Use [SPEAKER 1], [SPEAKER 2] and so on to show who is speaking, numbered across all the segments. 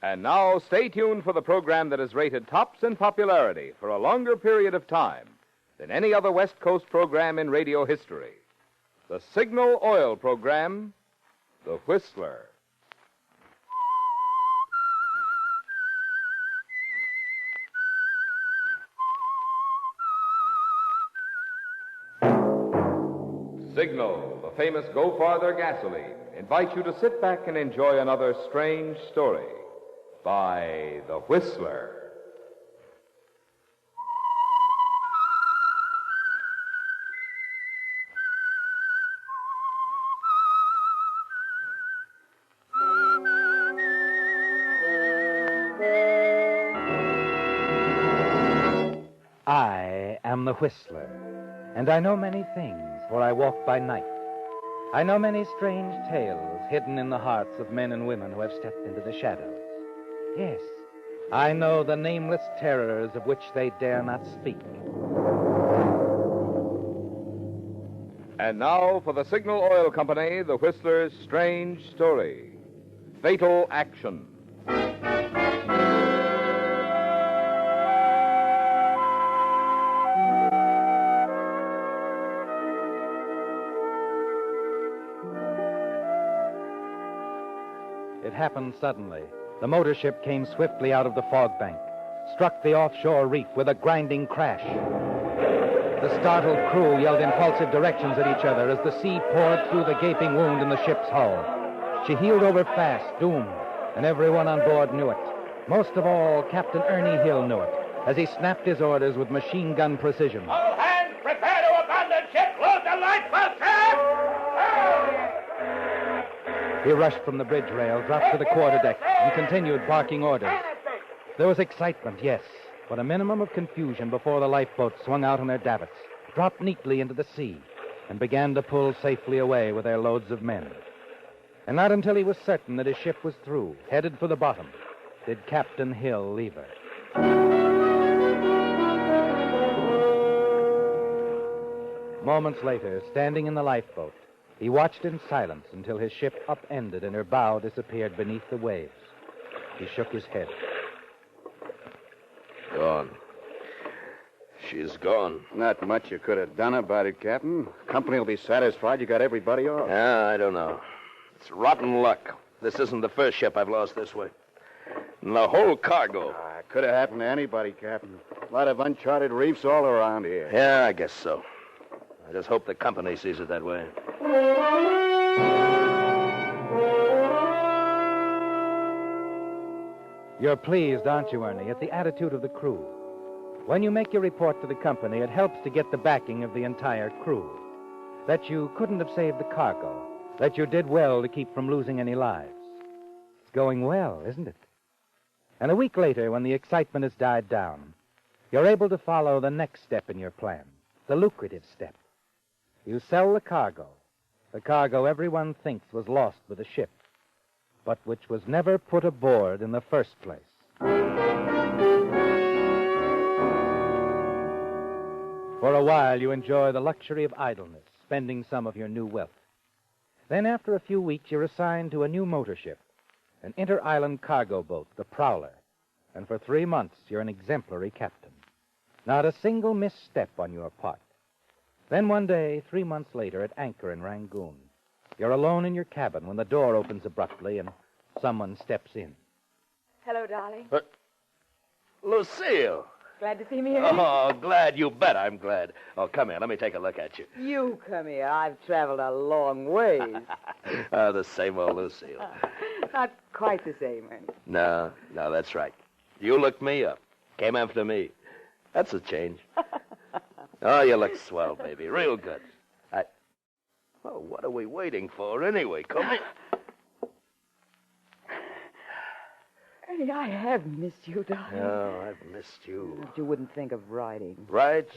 [SPEAKER 1] And now, stay tuned for the program that is rated tops in popularity for a longer period of time than any other West Coast program in radio history. The Signal Oil program, The Whistler. Signal, the famous Go Farther gasoline, invites you to sit back and enjoy another strange story by The Whistler.
[SPEAKER 2] I am the Whistler, and I know many things, for I walk by night. I know many strange tales hidden in the hearts of men and women who have stepped into the shadows. Yes, I know the nameless terrors of which they dare not speak.
[SPEAKER 1] And now for the Signal Oil Company, The Whistler's strange story, Fatal Action.
[SPEAKER 2] It happened suddenly. The motor ship came swiftly out of the fog bank, struck the offshore reef with a grinding crash. The startled crew yelled impulsive directions at each other as the sea poured through the gaping wound in the ship's hull. She heeled over fast, doomed, and everyone on board knew it. Most of all, Captain Ernie Hill knew it, as he snapped his orders with machine gun precision.
[SPEAKER 3] All hands, prepare to abandon ship! Load the lifeboat, sir!
[SPEAKER 2] He rushed from the bridge rail, dropped to the quarterdeck, and continued barking orders. There was excitement, yes, but a minimum of confusion before the lifeboats swung out on their davits, dropped neatly into the sea, and began to pull safely away with their loads of men. And not until he was certain that his ship was through, headed for the bottom, did Captain Hill leave her. Moments later, standing in the lifeboat, he watched in silence until his ship upended and her bow disappeared beneath the waves. He shook his head.
[SPEAKER 4] Gone. She's gone.
[SPEAKER 5] Not much you could have done about it, Captain. Company will be satisfied you got everybody off.
[SPEAKER 4] Yeah, I don't know. It's rotten luck. This isn't the first ship I've lost this way. And the whole cargo.
[SPEAKER 5] It could have happened to anybody, Captain. A lot of uncharted reefs all around here.
[SPEAKER 4] Yeah, I guess so. I just hope the company sees it that way.
[SPEAKER 2] You're pleased, aren't you, Ernie, at the attitude of the crew? When you make your report to the company, it helps to get the backing of the entire crew. That you couldn't have saved the cargo. That you did well to keep from losing any lives. It's going well, isn't it? And a week later, when the excitement has died down, you're able to follow the next step in your plan, the lucrative step. You sell the cargo everyone thinks was lost with the ship, but which was never put aboard in the first place. For a while, you enjoy the luxury of idleness, spending some of your new wealth. Then, after a few weeks, you're assigned to a new motor ship, an inter-island cargo boat, the Prowler, and for 3 months, you're an exemplary captain. Not a single misstep on your part. Then one day, 3 months later, at anchor in Rangoon, you're alone in your cabin when the door opens abruptly and someone steps in.
[SPEAKER 6] Hello, darling.
[SPEAKER 4] Lucille!
[SPEAKER 6] Glad to see me, Ernie?
[SPEAKER 4] Oh, glad you bet I'm glad. Oh, come here. Let me take a look at you.
[SPEAKER 6] You come here. I've traveled a long ways.
[SPEAKER 4] The same old Lucille.
[SPEAKER 6] Not quite the same, Ernie.
[SPEAKER 4] No, that's right. You looked me up. Came after me. That's a change. Oh, you look swell, baby. Real good. Well, what are we waiting for anyway? Come here.
[SPEAKER 6] Ernie, I have missed you, darling.
[SPEAKER 4] Oh, I've missed you.
[SPEAKER 6] But you wouldn't think of writing.
[SPEAKER 4] Right?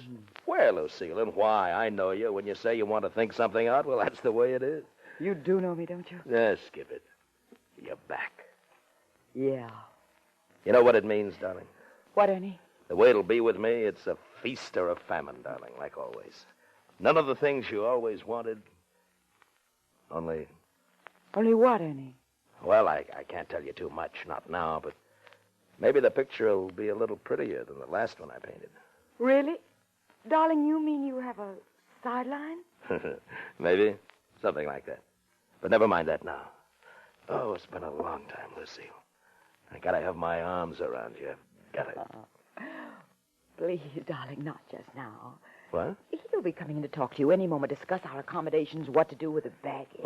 [SPEAKER 4] Where, Lucille, and why? I know you. When you say you want to think something out, well, that's the way it is.
[SPEAKER 6] You do know me, don't you?
[SPEAKER 4] Yes, skip it. You're back.
[SPEAKER 6] Yeah.
[SPEAKER 4] You know what it means, darling?
[SPEAKER 6] What, Ernie?
[SPEAKER 4] The way it'll be with me, it's a feast or a famine, darling, like always. None of the things you always wanted. Only
[SPEAKER 6] what, Ernie?
[SPEAKER 4] Well, I can't tell you too much, not now, but maybe the picture will be a little prettier than the last one I painted.
[SPEAKER 6] Really? Darling, you mean you have a sideline?
[SPEAKER 4] Maybe. Something like that. But never mind that now. Oh, it's been a long time, Lucille. I gotta have my arms around you. Gotta.
[SPEAKER 6] Please, darling, not just now.
[SPEAKER 4] What?
[SPEAKER 6] He'll be coming in to talk to you any moment, discuss our accommodations, what to do with the baggage.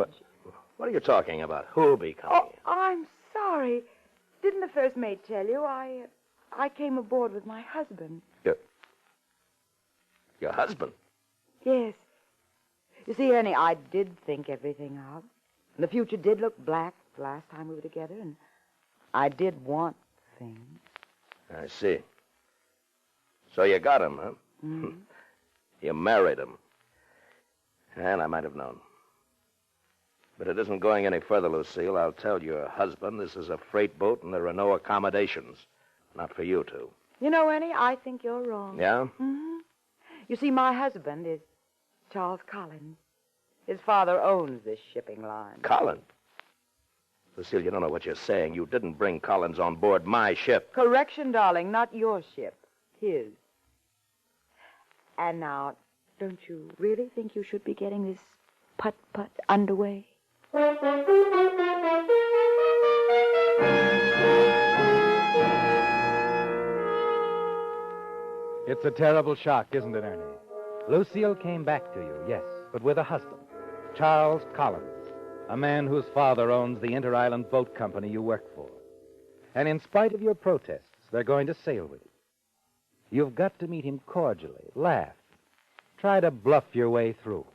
[SPEAKER 4] What are you talking about? Who'll be coming in?
[SPEAKER 6] I'm sorry. Didn't the first mate tell you? I came aboard with my husband.
[SPEAKER 4] Your husband?
[SPEAKER 6] Yes. You see, Ernie, I did think everything out. The future did look black the last time we were together, and I did want things.
[SPEAKER 4] I see. So you got him, huh?
[SPEAKER 6] Mm-hmm.
[SPEAKER 4] You married him. And I might have known. But it isn't going any further, Lucille. I'll tell your husband this is a freight boat and there are no accommodations. Not for you two.
[SPEAKER 6] You know, Ernie, I think you're wrong.
[SPEAKER 4] Yeah?
[SPEAKER 6] Mm-hmm. You see, my husband is Charles Collins. His father owns this shipping line.
[SPEAKER 4] Collins? Lucille, you don't know what you're saying. You didn't bring Collins on board my ship.
[SPEAKER 6] Correction, darling, not your ship. His. And now, don't you really think you should be getting this putt-putt underway?
[SPEAKER 2] It's a terrible shock, isn't it, Ernie? Lucille came back to you, yes, but with a husband, Charles Collins, a man whose father owns the Inter-Island Boat Company you work for. And in spite of your protests, they're going to sail with you. You've got to meet him cordially, laugh, try to bluff your way through.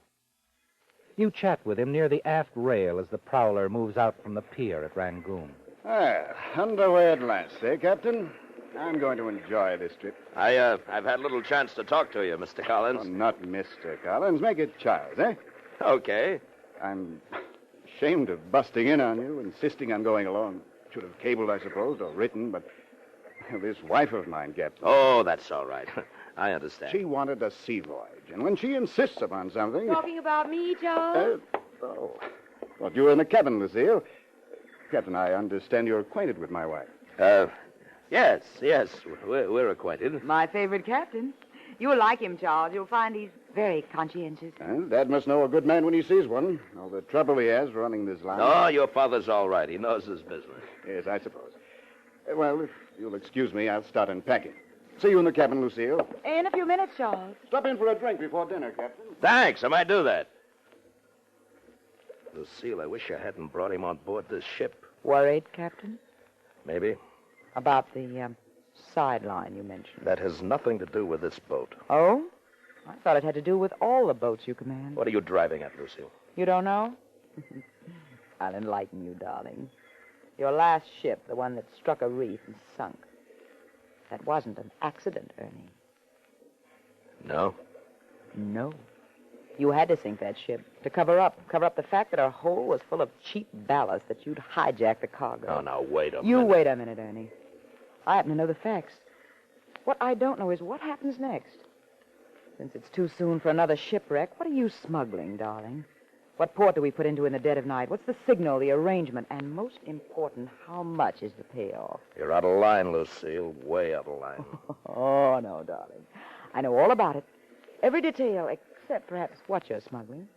[SPEAKER 2] You chat with him near the aft rail as the prowler moves out from the pier at Rangoon.
[SPEAKER 5] Underway at last, eh, Captain? I'm going to enjoy this trip.
[SPEAKER 4] I've had little chance to talk to you, Mr. Collins.
[SPEAKER 5] Oh, not Mr. Collins. Make it Charles, eh?
[SPEAKER 4] Okay.
[SPEAKER 5] I'm ashamed of busting in on you, insisting on going along. Should have cabled, I suppose, or written, but this wife of mine, Captain.
[SPEAKER 4] Oh, that's all right. I understand.
[SPEAKER 5] She wanted a sea voyage, and when she insists upon something...
[SPEAKER 6] Talking about me, Charles?
[SPEAKER 5] Thought you were in the cabin, Lucille. Captain, I understand you're acquainted with my wife.
[SPEAKER 4] Yes. We're acquainted.
[SPEAKER 6] My favorite captain. You'll like him, Charles. You'll find he's very conscientious.
[SPEAKER 5] Dad must know a good man when he sees one. All the trouble he has running this line.
[SPEAKER 4] Oh, your father's all right. He knows his business.
[SPEAKER 5] Yes, I suppose. Well, if you'll excuse me, I'll start unpacking. See you in the cabin, Lucille.
[SPEAKER 6] In a few minutes, Charles.
[SPEAKER 5] Stop in for a drink before dinner, Captain.
[SPEAKER 4] Thanks. I might do that. Lucille, I wish I hadn't brought him on board this ship.
[SPEAKER 6] Worried, Captain?
[SPEAKER 4] Maybe.
[SPEAKER 6] About the sideline you mentioned.
[SPEAKER 4] That has nothing to do with this boat.
[SPEAKER 6] Oh? I thought it had to do with all the boats you command.
[SPEAKER 4] What are you driving at, Lucille?
[SPEAKER 6] You don't know? I'll enlighten you, darling. Your last ship, the one that struck a reef and sunk. That wasn't an accident, Ernie.
[SPEAKER 4] No?
[SPEAKER 6] No. You had to sink that ship to cover up the fact that our hull was full of cheap ballast, that you'd hijacked the cargo.
[SPEAKER 4] Oh, now, wait a minute.
[SPEAKER 6] You wait a minute, Ernie. I happen to know the facts. What I don't know is what happens next. Since it's too soon for another shipwreck, what are you smuggling, darling? What port do we put into in the dead of night? What's the signal, the arrangement? And most important, how much is the payoff?
[SPEAKER 4] You're out of line, Lucille. Way out of line.
[SPEAKER 6] Oh, no, darling. I know all about it. Every detail, except perhaps what you're smuggling.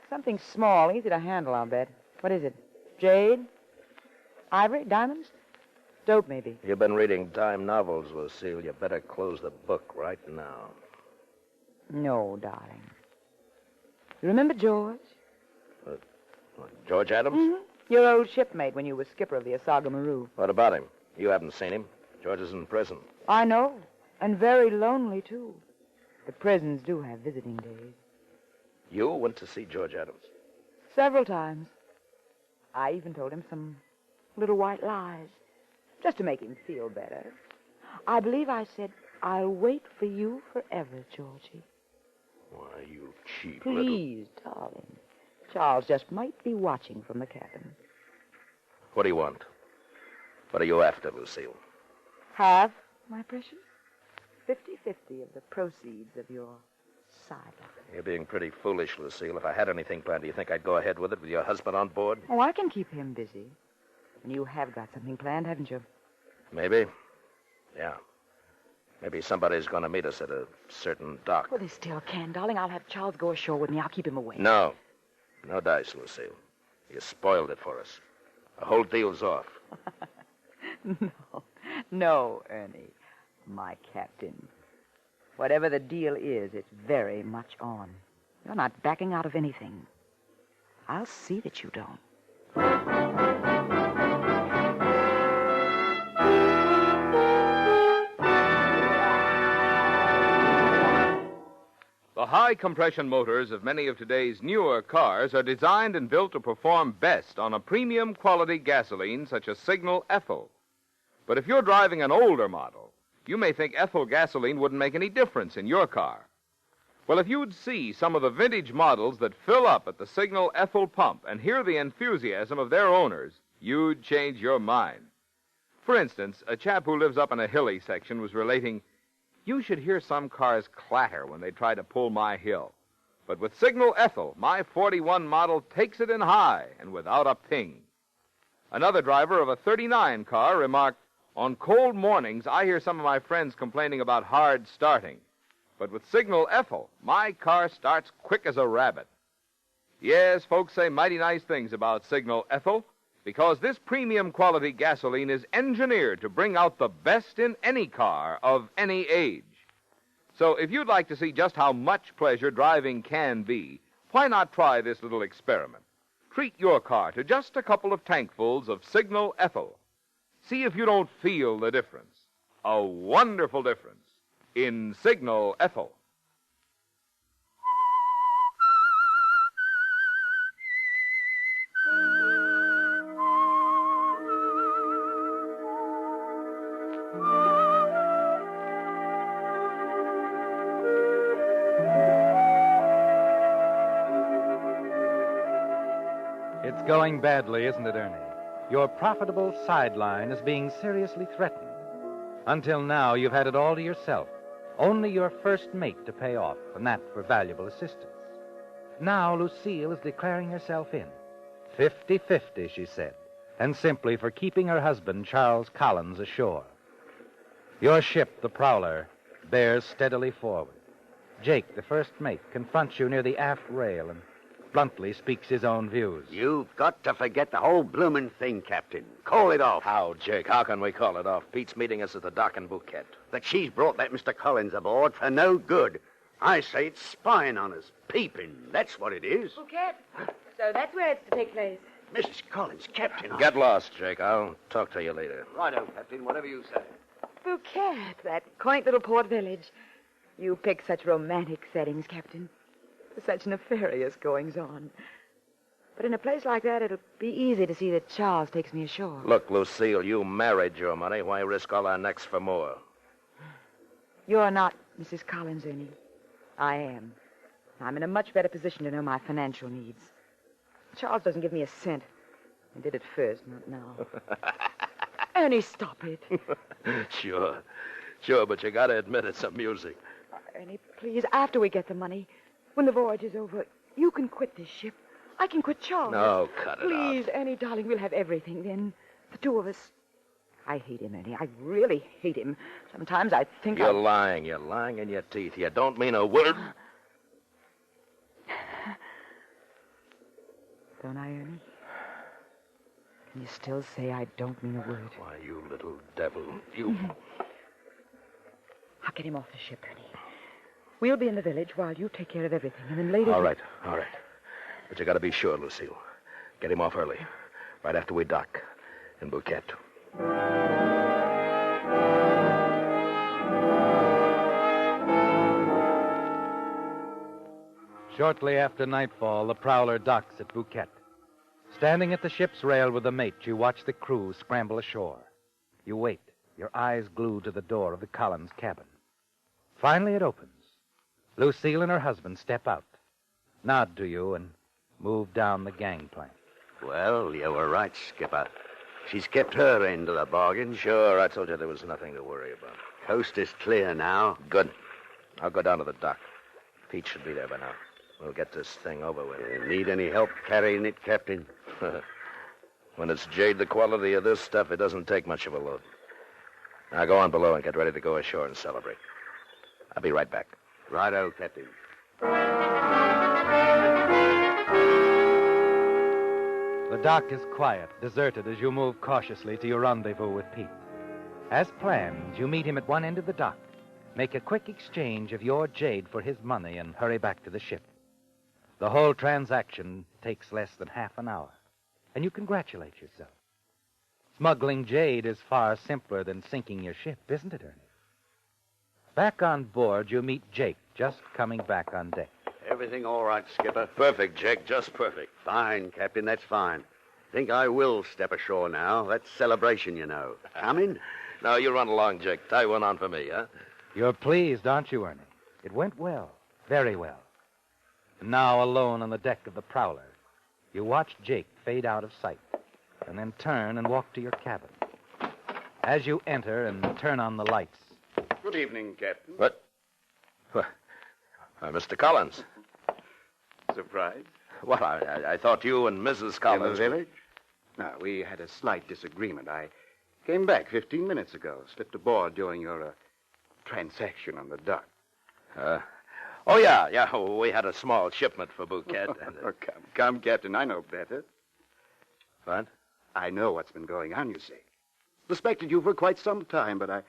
[SPEAKER 6] Something small, easy to handle, I'll bet. What is it? Jade? Ivory? Diamonds? Dope, maybe.
[SPEAKER 4] You've been reading dime novels, Lucille. You better close the book right now.
[SPEAKER 6] No, darling. You remember George?
[SPEAKER 4] George Adams?
[SPEAKER 6] Mm-hmm. Your old shipmate when you were skipper of the Asaga Maru.
[SPEAKER 4] What about him? You haven't seen him. George is in prison.
[SPEAKER 6] I know. And very lonely, too. But prisons do have visiting days.
[SPEAKER 4] You went to see George Adams?
[SPEAKER 6] Several times. I even told him some little white lies, just to make him feel better. I believe I said, I'll wait for you forever, Georgie.
[SPEAKER 4] Why, you cheap little...
[SPEAKER 6] Please, darling. Charles just might be watching from the cabin.
[SPEAKER 4] What do you want? What are you after, Lucille?
[SPEAKER 6] Half, my precious. 50-50 of the proceeds of your sideline.
[SPEAKER 4] You're being pretty foolish, Lucille. If I had anything planned, do you think I'd go ahead with it with your husband on board?
[SPEAKER 6] Oh, I can keep him busy. And you have got something planned, haven't you?
[SPEAKER 4] Maybe. Yeah. Maybe somebody's going to meet us at a certain dock.
[SPEAKER 6] Well, they still can, darling. I'll have Charles go ashore with me. I'll keep him away.
[SPEAKER 4] No. No dice, Lucille. You spoiled it for us. The whole deal's off.
[SPEAKER 6] No, Ernie. My captain. Whatever the deal is, it's very much on. You're not backing out of anything. I'll see that you don't.
[SPEAKER 1] The high-compression motors of many of today's newer cars are designed and built to perform best on a premium quality gasoline such as Signal Ethyl. But if you're driving an older model, you may think ethyl gasoline wouldn't make any difference in your car. Well, if you'd see some of the vintage models that fill up at the Signal Ethyl pump and hear the enthusiasm of their owners, you'd change your mind. For instance, a chap who lives up in a hilly section was relating, "You should hear some cars clatter when they try to pull my hill. But with Signal Ethyl, my 41 model takes it in high and without a ping." Another driver of a 39 car remarked, "On cold mornings, I hear some of my friends complaining about hard starting. But with Signal Ethyl, my car starts quick as a rabbit." Yes, folks say mighty nice things about Signal Ethyl, because this premium quality gasoline is engineered to bring out the best in any car of any age. So if you'd like to see just how much pleasure driving can be, why not try this little experiment? Treat your car to just a couple of tankfuls of Signal Ethyl. See if you don't feel the difference. A wonderful difference in Signal Ethyl.
[SPEAKER 2] It's going badly, isn't it, Ernie? Your profitable sideline is being seriously threatened. Until now, you've had it all to yourself. Only your first mate to pay off, and that for valuable assistance. Now Lucille is declaring herself in. 50-50, she said, and simply for keeping her husband, Charles Collins, ashore. Your ship, the Prowler, bears steadily forward. Jake, the first mate, confronts you near the aft rail and bluntly speaks his own views.
[SPEAKER 7] You've got to forget the whole bloomin' thing, Captain. Call it off.
[SPEAKER 4] How, Jake? How can we call it off? Pete's meeting us at the dock in Bouquet.
[SPEAKER 7] That she's brought that Mr. Collins aboard for no good. I say it's spying on us. Peeping. That's what it is.
[SPEAKER 6] Bouquet. So that's where it's to take place.
[SPEAKER 7] Mrs. Collins, Captain.
[SPEAKER 4] Get lost, Jake. I'll talk to you later.
[SPEAKER 7] Righto, Captain. Whatever you say.
[SPEAKER 6] Bouquet, that quaint little port village. You pick such romantic settings, Captain. Such nefarious goings-on. But in a place like that, it'll be easy to see that Charles takes me ashore.
[SPEAKER 4] Look, Lucille, you married your money. Why risk all our necks for more?
[SPEAKER 6] You're not Mrs. Collins, Ernie. I am. I'm in a much better position to know my financial needs. Charles doesn't give me a cent. He did at first, not now. Ernie, stop it.
[SPEAKER 4] Sure, but you gotta admit it's amusing.
[SPEAKER 6] Ernie, please, after we get the money, when the voyage is over, you can quit this ship. I can quit Charles.
[SPEAKER 4] No, cut it out.
[SPEAKER 6] Please, Ernie, darling, we'll have everything then. The two of us. I hate him, Ernie. I really hate him. Sometimes I think
[SPEAKER 4] You're lying. You're lying in your teeth. You don't mean a word.
[SPEAKER 6] Don't I, Ernie? Can you still say I don't mean a word?
[SPEAKER 4] Why, you little devil. You...
[SPEAKER 6] I'll get him off the ship, Ernie. We'll be in the village while you take care of everything, and then later...
[SPEAKER 4] All right. But you gotta be sure, Lucille. Get him off early. Right after we dock in Bouquet.
[SPEAKER 2] Shortly after nightfall, the Prowler docks at Bouquet. Standing at the ship's rail with the mate, you watch the crew scramble ashore. You wait, your eyes glued to the door of the Collins cabin. Finally, it opens. Lucille and her husband step out, nod to you, and move down the gangplank.
[SPEAKER 7] Well, you were right, Skipper. She's kept her end of the bargain.
[SPEAKER 4] Sure, I told you there was nothing to worry about.
[SPEAKER 7] Coast is clear now.
[SPEAKER 4] Good. I'll go down to the dock. Pete should be there by now. We'll get this thing over with.
[SPEAKER 7] Need any help carrying it, Captain?
[SPEAKER 4] When it's jade the quality of this stuff, it doesn't take much of a load. Now go on below and get ready to go ashore and celebrate. I'll be right back.
[SPEAKER 7] Righto, Captain.
[SPEAKER 2] The dock is quiet, deserted as you move cautiously to your rendezvous with Pete. As planned, you meet him at one end of the dock, make a quick exchange of your jade for his money, and hurry back to the ship. The whole transaction takes less than half an hour, and you congratulate yourself. Smuggling jade is far simpler than sinking your ship, isn't it, Ernie? Back on board, you meet Jake, just coming back on deck.
[SPEAKER 7] Everything all right, Skipper?
[SPEAKER 4] Perfect, Jake, just perfect.
[SPEAKER 7] Fine, Captain, that's fine. Think I will step ashore now. That's celebration, you know. Coming?
[SPEAKER 4] Now, you run along, Jake. Tie one on for me, huh?
[SPEAKER 2] You're pleased, aren't you, Ernie? It went well, very well. And now, alone on the deck of the Prowler, you watch Jake fade out of sight, and then turn and walk to your cabin. As you enter and turn on the lights...
[SPEAKER 5] Good evening, Captain.
[SPEAKER 4] What? Mr. Collins.
[SPEAKER 5] Surprised?
[SPEAKER 4] What, I thought you and Mrs. Collins...
[SPEAKER 5] In the village? No, we had a slight disagreement. I came back 15 minutes ago, slipped aboard during your transaction on the dock.
[SPEAKER 4] Oh, yeah. We had a small shipment for Bouquet. And,
[SPEAKER 5] Oh, come, Captain, I know better.
[SPEAKER 4] What?
[SPEAKER 5] I know what's been going on, you see. Suspected you for quite some time, but I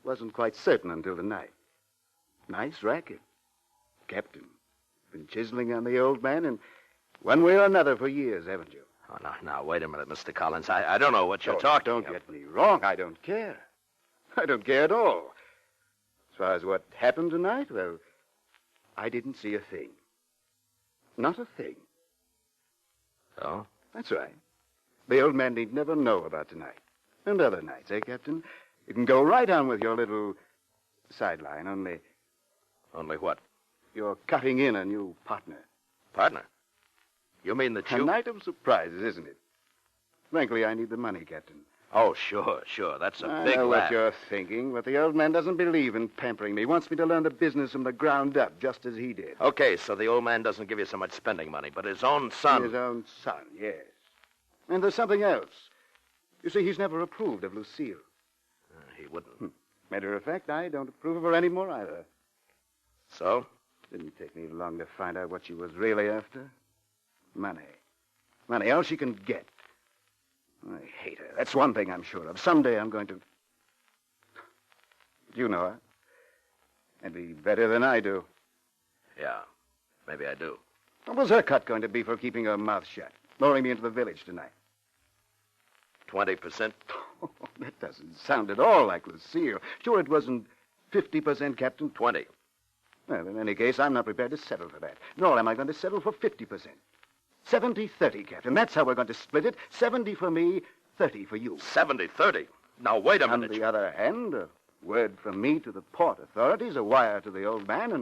[SPEAKER 5] wasn't quite certain until tonight. Nice racket. Captain, been chiseling on the old man in one way or another for years, haven't you?
[SPEAKER 4] Oh, now, wait a minute, Mr. Collins. I don't know what you're talking
[SPEAKER 5] Don't get me wrong. I don't care. I don't care at all. As far as what happened tonight, well, I didn't see a thing. Not a thing.
[SPEAKER 4] Oh?
[SPEAKER 5] That's right. The old man need never know about tonight. And other nights, eh, Captain? You can go right on with your little sideline, only
[SPEAKER 4] Only what?
[SPEAKER 5] you're cutting in a new partner.
[SPEAKER 4] Partner? You mean that
[SPEAKER 5] A
[SPEAKER 4] you...
[SPEAKER 5] night of surprises, isn't it? Frankly, I need the money, Captain.
[SPEAKER 4] Oh, sure. That's a
[SPEAKER 5] I
[SPEAKER 4] big
[SPEAKER 5] know
[SPEAKER 4] laugh.
[SPEAKER 5] what you're thinking, but the old man doesn't believe in pampering me. He wants me to learn the business from the ground up, just as he did.
[SPEAKER 4] Okay, so the old man doesn't give you so much spending money, but his own son...
[SPEAKER 5] His own son, yes. And there's something else. You see, he's never approved of Lucille.
[SPEAKER 4] He wouldn't.
[SPEAKER 5] Matter of fact, I don't approve of her anymore either.
[SPEAKER 4] So?
[SPEAKER 5] Didn't take me long to find out what she was really after. Money. Money, all she can get. I hate her. That's one thing I'm sure of. Someday I'm going to... You know her. And be better than I do.
[SPEAKER 4] Yeah, maybe I do.
[SPEAKER 5] What was her cut going to be for keeping her mouth shut? Luring me into the village tonight?
[SPEAKER 4] 20%?
[SPEAKER 5] Oh, that doesn't sound at all like Lucille. Sure it wasn't 50%, Captain?
[SPEAKER 4] 20.
[SPEAKER 5] Well, in any case, I'm not prepared to settle for that. Nor am I going to settle for 50%. 70-30, Captain. That's how we're going to split it. 70 for me, 30 for you.
[SPEAKER 4] 70-30? Now, wait a
[SPEAKER 5] On
[SPEAKER 4] minute.
[SPEAKER 5] the other hand, a word from me to the port authorities, a wire to the old man,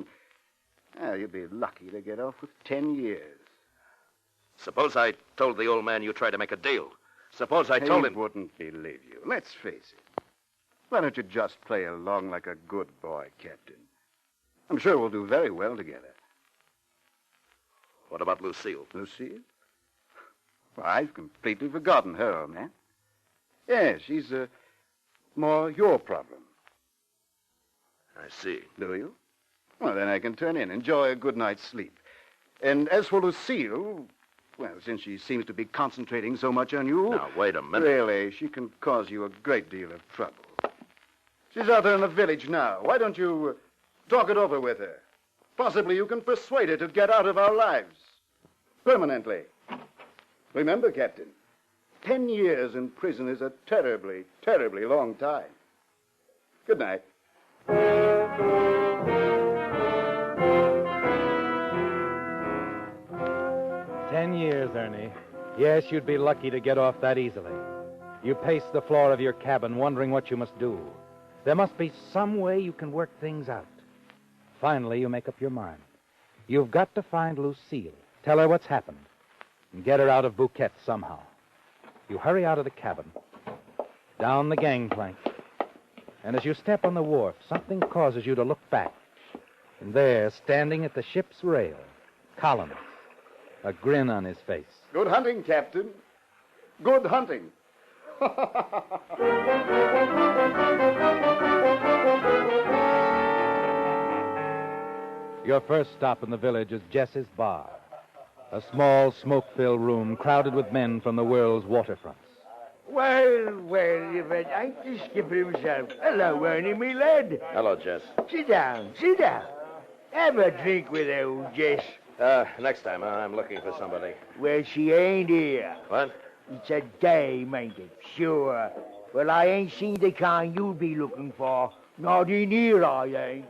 [SPEAKER 5] and you'd be lucky to get off with 10 years.
[SPEAKER 4] Suppose I told the old man you tried to make a deal. Suppose I told him...
[SPEAKER 5] He wouldn't believe you. Let's face it. Why don't you just play along like a good boy, Captain? I'm sure we'll do very well together.
[SPEAKER 4] What about Lucille?
[SPEAKER 5] Lucille? Well, I've completely forgotten her, old man. Yes, she's more your problem.
[SPEAKER 4] I see.
[SPEAKER 5] Do you? Well, then I can turn in, enjoy a good night's sleep. And as for Lucille, well, since she seems to be concentrating so much on you...
[SPEAKER 4] Now, wait a minute.
[SPEAKER 5] Really, she can cause you a great deal of trouble. She's out there in the village now. Why don't you talk it over with her? Possibly you can persuade her to get out of our lives. Permanently. Remember, Captain, 10 years in prison is a terribly, terribly long time. Good night.
[SPEAKER 2] 10 years, Ernie. Yes, you'd be lucky to get off that easily. You pace the floor of your cabin wondering what you must do. There must be some way you can work things out. Finally, you make up your mind. You've got to find Lucille, tell her what's happened, and get her out of Bouquet somehow. You hurry out of the cabin, down the gangplank, and as you step on the wharf, something causes you to look back. And there, standing at the ship's rail, Collins, a grin on his face.
[SPEAKER 5] Good hunting, Captain. Good hunting.
[SPEAKER 2] Your first stop in the village is Jess's Bar, a small, smoke-filled room crowded with men from the world's waterfronts.
[SPEAKER 3] Well, if it ain't the skipper himself. Hello, Ernie, me lad.
[SPEAKER 4] Hello, Jess.
[SPEAKER 3] Sit down. Have a drink with old Jess.
[SPEAKER 4] Next time, I'm looking for somebody.
[SPEAKER 3] Well, she ain't here.
[SPEAKER 4] What?
[SPEAKER 3] It's a dame, ain't it? Sure. Well, I ain't seen the kind you'd be looking for. Not in here, I ain't.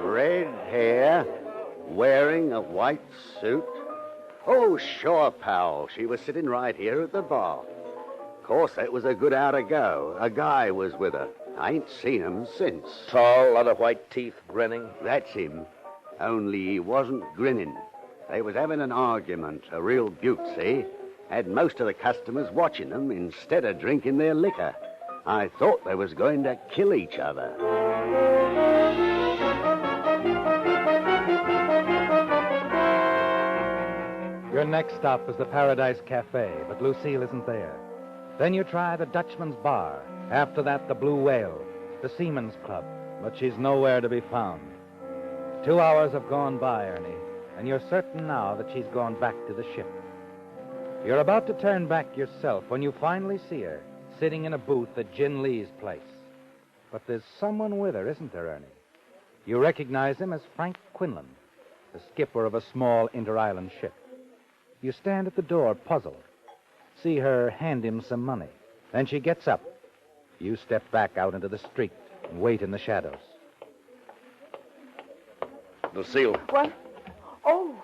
[SPEAKER 7] Red hair, wearing a white suit. Oh, sure, pal. She was sitting right here at the bar. Of course, that was a good hour ago. A guy was with her. I ain't seen him since.
[SPEAKER 4] Tall, lot of white teeth, grinning.
[SPEAKER 7] That's him. Only he wasn't grinning. They was having an argument, a real beaut, see? Had most of the customers watching them instead of drinking their liquor. I thought they was going to kill each other.
[SPEAKER 2] Your next stop is the Paradise Cafe, but Lucille isn't there. Then you try the Dutchman's Bar. After that, the Blue Whale, the Seaman's Club, but she's nowhere to be found. 2 hours have gone by, Ernie, and you're certain now that she's gone back to the ship. You're about to turn back yourself when you finally see her, sitting in a booth at Jin Lee's place. But there's someone with her, isn't there, Ernie? You recognize him as Frank Quinlan, the skipper of a small inter-island ship. You stand at the door, puzzled. See her hand him some money. Then she gets up. You step back out into the street and wait in the shadows.
[SPEAKER 4] Lucille.
[SPEAKER 6] What? Oh,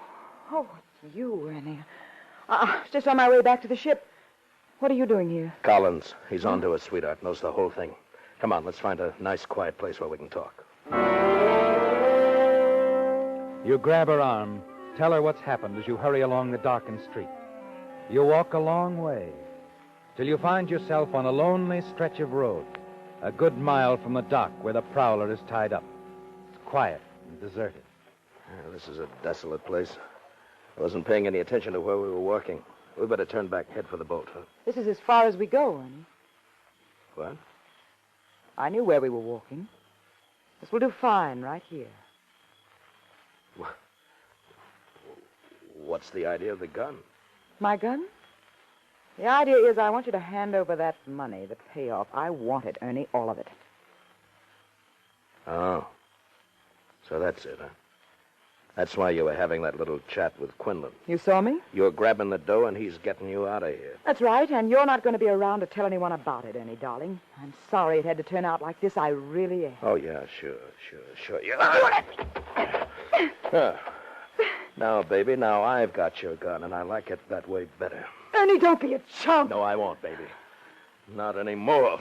[SPEAKER 6] it's you, Ernie. Just on my way back to the ship. What are you doing here?
[SPEAKER 4] Collins. He's on to us, sweetheart. Knows the whole thing. Come on, let's find a nice, quiet place where we can talk.
[SPEAKER 2] You grab her arm, tell her what's happened as you hurry along the darkened street. You walk a long way till you find yourself on a lonely stretch of road, a good mile from the dock where the prowler is tied up. It's quiet and deserted.
[SPEAKER 4] Yeah, this is a desolate place. I wasn't paying any attention to where we were walking. We better turn back, head for the boat, huh?
[SPEAKER 6] This is as far as we go, Ernie.
[SPEAKER 4] What?
[SPEAKER 6] I knew where we were walking. This will do fine right here.
[SPEAKER 4] What's the idea of the gun?
[SPEAKER 6] My gun? The idea is I want you to hand over that money, the payoff. I want it, Ernie, all of it.
[SPEAKER 4] Oh. So that's it, huh? That's why you were having that little chat with Quinlan.
[SPEAKER 6] You saw me?
[SPEAKER 4] You were grabbing the dough, and he's getting you out of here.
[SPEAKER 6] That's right, and you're not going to be around to tell anyone about it, Ernie, darling. I'm sorry it had to turn out like this. I really am.
[SPEAKER 4] Oh, yeah, sure. Yeah. Now, baby, now I've got your gun, and I like it that way better.
[SPEAKER 6] Ernie, don't be a chump.
[SPEAKER 4] No, I won't, baby. Not anymore.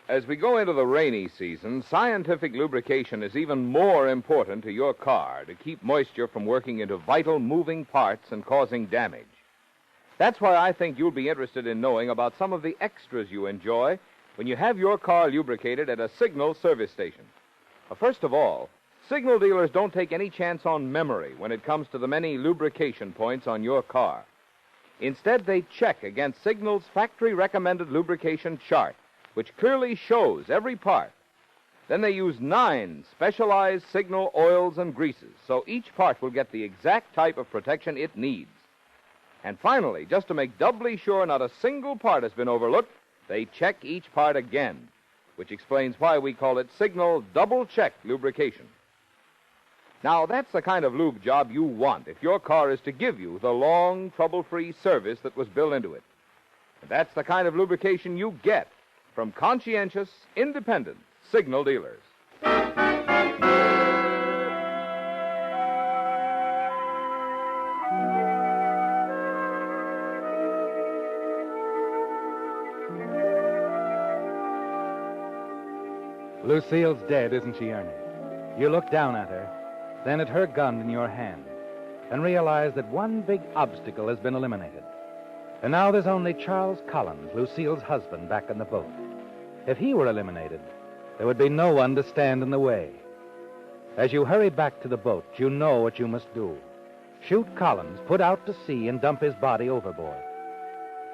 [SPEAKER 1] As we go into the rainy season, scientific lubrication is even more important to your car to keep moisture from working into vital moving parts and causing damage. That's why I think you'll be interested in knowing about some of the extras you enjoy when you have your car lubricated at a Signal service station. First of all, Signal dealers don't take any chance on memory when it comes to the many lubrication points on your car. Instead, they check against Signal's factory-recommended lubrication chart, which clearly shows every part. Then they use 9 specialized Signal oils and greases, so each part will get the exact type of protection it needs. And finally, just to make doubly sure not a single part has been overlooked, they check each part again, which explains why we call it Signal double-check lubrication. Now, that's the kind of lube job you want if your car is to give you the long, trouble-free service that was built into it. And that's the kind of lubrication you get from conscientious, independent Signal dealers.
[SPEAKER 2] Lucille's dead, isn't she, Ernie? You look down at her, then at her gun in your hand, and realize that one big obstacle has been eliminated. And now there's only Charles Collins, Lucille's husband, back in the boat. If he were eliminated, there would be no one to stand in the way. As you hurry back to the boat, you know what you must do. Shoot Collins, put out to sea, and dump his body overboard.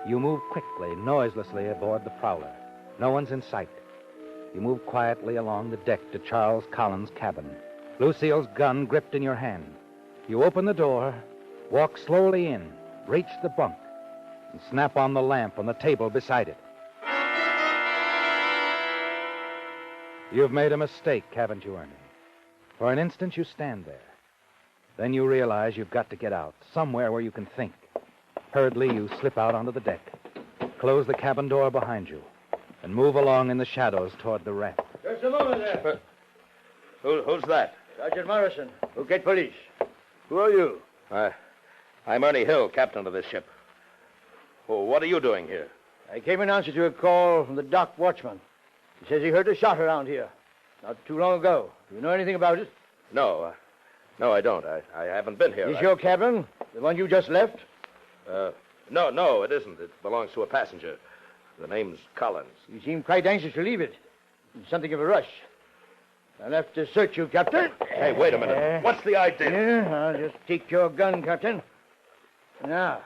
[SPEAKER 2] You move quickly, noiselessly aboard the prowler. No one's in sight. You move quietly along the deck to Charles Collins' cabin, Lucille's gun gripped in your hand. You open the door, walk slowly in, reach the bunk, and snap on the lamp on the table beside it. You've made a mistake, haven't you, Ernie? For an instant, you stand there. Then you realize you've got to get out, somewhere where you can think. Hurriedly, you slip out onto the deck, close the cabin door behind you, and move along in the shadows toward the raft.
[SPEAKER 3] Just a moment there.
[SPEAKER 4] Who's that?
[SPEAKER 3] Sergeant Morrison, Phuket Police. Who are you?
[SPEAKER 4] I'm Ernie Hill, captain of this ship. Oh, what are you doing here?
[SPEAKER 3] I came in answer to a call from the dock watchman. He says he heard a shot around here not too long ago. Do you know anything about it?
[SPEAKER 4] No, I don't. I haven't been here.
[SPEAKER 3] Is your cabin the one you just left?
[SPEAKER 4] No, it isn't. It belongs to a passenger. The name's Collins.
[SPEAKER 3] You seem quite anxious to leave it. In something of a rush. I'll have to search you, Captain.
[SPEAKER 4] Hey, wait a minute. What's the idea?
[SPEAKER 3] Yeah, I'll just take your gun, Captain. Now,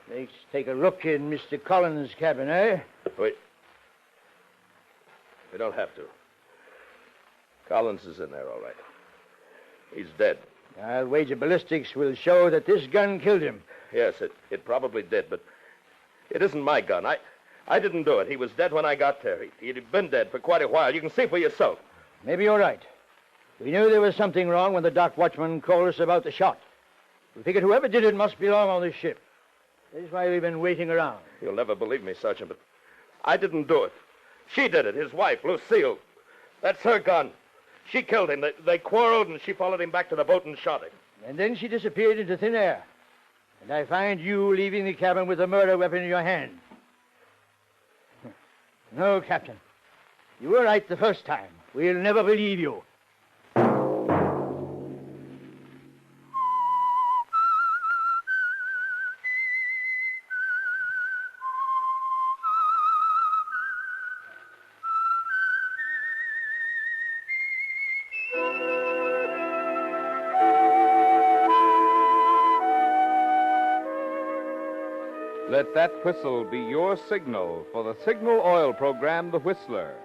[SPEAKER 3] let's take a look in Mr. Collins' cabin, eh?
[SPEAKER 4] Wait. We don't have to. Collins is in there, all right. He's dead.
[SPEAKER 3] I'll wager ballistics will show that this gun killed him.
[SPEAKER 4] Yes, it probably did, but it isn't my gun. I didn't do it. He was dead when I got there. He'd been dead for quite a while. You can see for yourself.
[SPEAKER 3] Maybe you're right. We knew there was something wrong when the dock watchman called us about the shot. We figured whoever did it must belong on this ship. That's why we've been waiting around.
[SPEAKER 4] You'll never believe me, Sergeant, but I didn't do it. She did it, his wife, Lucille. That's her gun. She killed him. They quarreled, and she followed him back to the boat and shot him.
[SPEAKER 3] And then she disappeared into thin air. And I find you leaving the cabin with a murder weapon in your hand. No, Captain. You were right the first time. We'll never believe you.
[SPEAKER 1] Let that whistle be your signal for the Signal Oil program, The Whistler,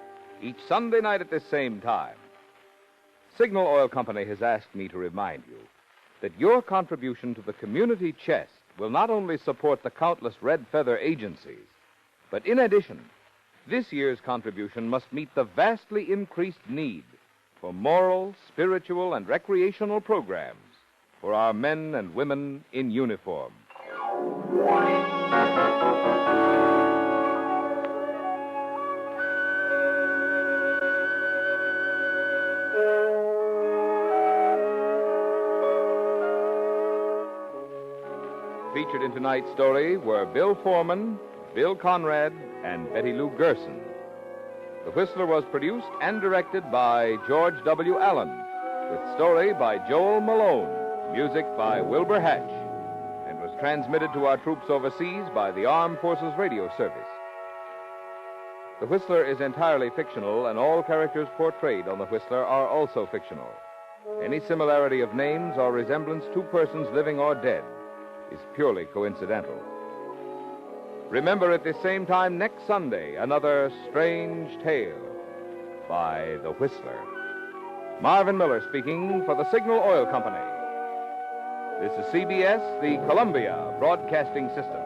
[SPEAKER 1] each Sunday night at this same time. Signal Oil Company has asked me to remind you that your contribution to the community chest will not only support the countless red feather agencies, but in addition, this year's contribution must meet the vastly increased need for moral, spiritual, and recreational programs for our men and women in uniform. Featured in tonight's story were Bill Foreman, Bill Conrad, and Betty Lou Gerson. The Whistler was produced and directed by George W. Allen, with story by Joel Malone, music by Wilbur Hatch, and was transmitted to our troops overseas by the Armed Forces Radio Service. The Whistler is entirely fictional, and all characters portrayed on The Whistler are also fictional. Any similarity of names or resemblance to persons living or dead is purely coincidental. Remember at the same time next Sunday, another strange tale by The Whistler. Marvin Miller speaking for the Signal Oil Company. This is CBS, the Columbia Broadcasting System.